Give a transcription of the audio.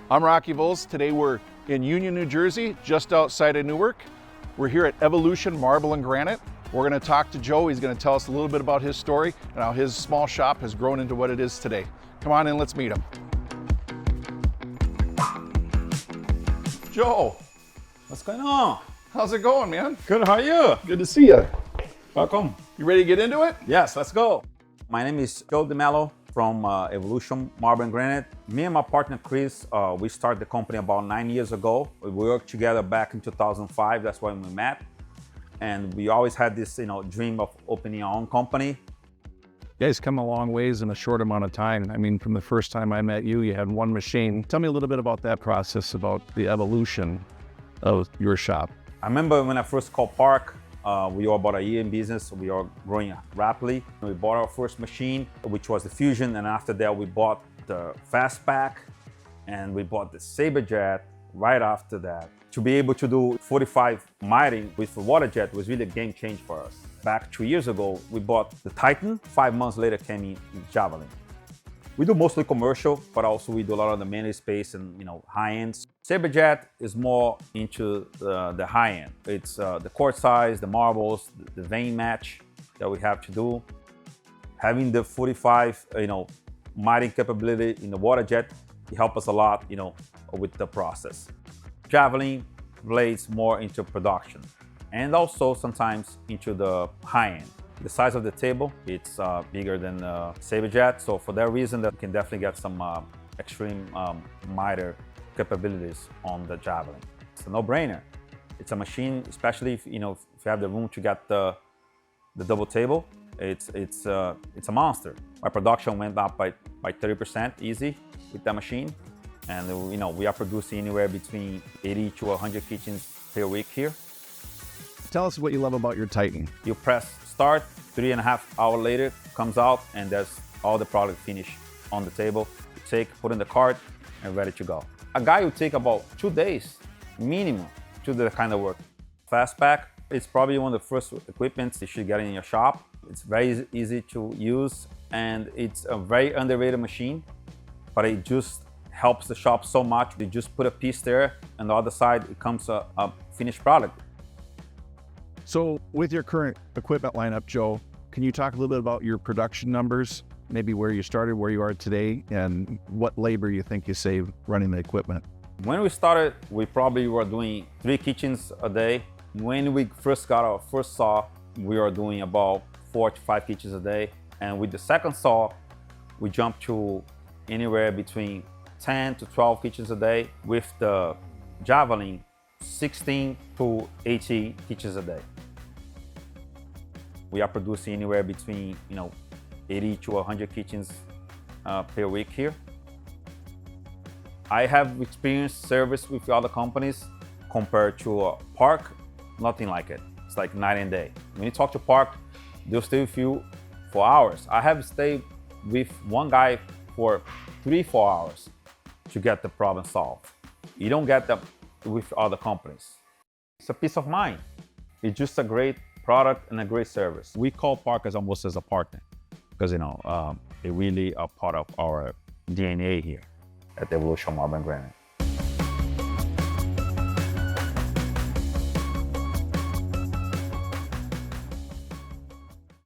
I'm Rocky Vols. Today we're in Union, New Jersey, just outside of Newark. We're here at Evolution Marble and Granite. We're going to talk to Joe. He's going to tell us a little bit about his story and how his small shop has grown into what it is today. Come on in, let's meet him. Joe. What's going on? How's it going, man? Good, how are you? Good to see you. Welcome. You ready to get into it? Yes, let's go. My name is Joe DeMelo from Evolution Marble and Granite. Me and my partner Chris, we started the company about 9 years ago. We worked together back in 2005. That's when we met. And we always had this, dream of opening our own company. You guys come a long ways in a short amount of time. I mean, from the first time I met you, you had one machine. Tell me a little bit about that process, about the evolution of your shop. I remember when I first called Park, we were about a year in business. We are growing rapidly. We bought our first machine, which was the Fusion. And after that, we bought the FASTBACK and we bought the SABERjet right after that. To be able to do 45 miting with the water jet was really a game changer for us. Back 2 years ago, we bought the Titan. 5 months later came in Javelin. We do mostly commercial, but also we do a lot of the manual space and high ends. SABERjet is more into the high end. It's the cord size, the marbles, the vein match that we have to do. Having the 45, miting capability in the water jet, it helps us a lot, with the process. Javelin blades more into production and also sometimes into the high end. The size of the table, it's bigger than the SABERjet, so for that reason that you can definitely get some extreme miter capabilities on the Javelin. It's a no-brainer. It's a machine, especially if you have the room to get the double table. It's a monster. Our production went up by 30% easy with that machine, and we are producing anywhere between 80 to 100 kitchens per week here. Tell us what you love about your Titan. You press start, 3.5 hours later, comes out, and there's all the product finished on the table. You take, put in the cart, and ready to go. A guy will take about 2 days minimum to do that kind of work. FASTBACK, it's probably one of the first equipments you should get in your shop. It's very easy to use, and it's a very underrated machine, but it just helps the shop so much. You just put a piece there, and the other side, it comes a finished product. So with your current equipment lineup, Joe, can you talk a little bit about your production numbers, maybe where you started, where you are today, and what labor you think you save running the equipment? When we started, we probably were doing 3 kitchens a day. When we first got our first saw, we were doing about 4 to 5 kitchens a day. And with the second saw, we jumped to anywhere between 10 to 12 kitchens a day. With the Javelin, 16 to 18 kitchens a day. We are producing anywhere between 80 to 100 kitchens per week here. I have experienced service with other companies compared to Park, nothing like it. It's like night and day. When you talk to Park, they'll stay with you for hours. I have stayed with one guy for 3-4 hours to get the problem solved. You don't get that with other companies. It's a peace of mind. It's just a great product and a great service. We call Park as almost as a partner because they really are part of our DNA here at Evolution Marble and Granite.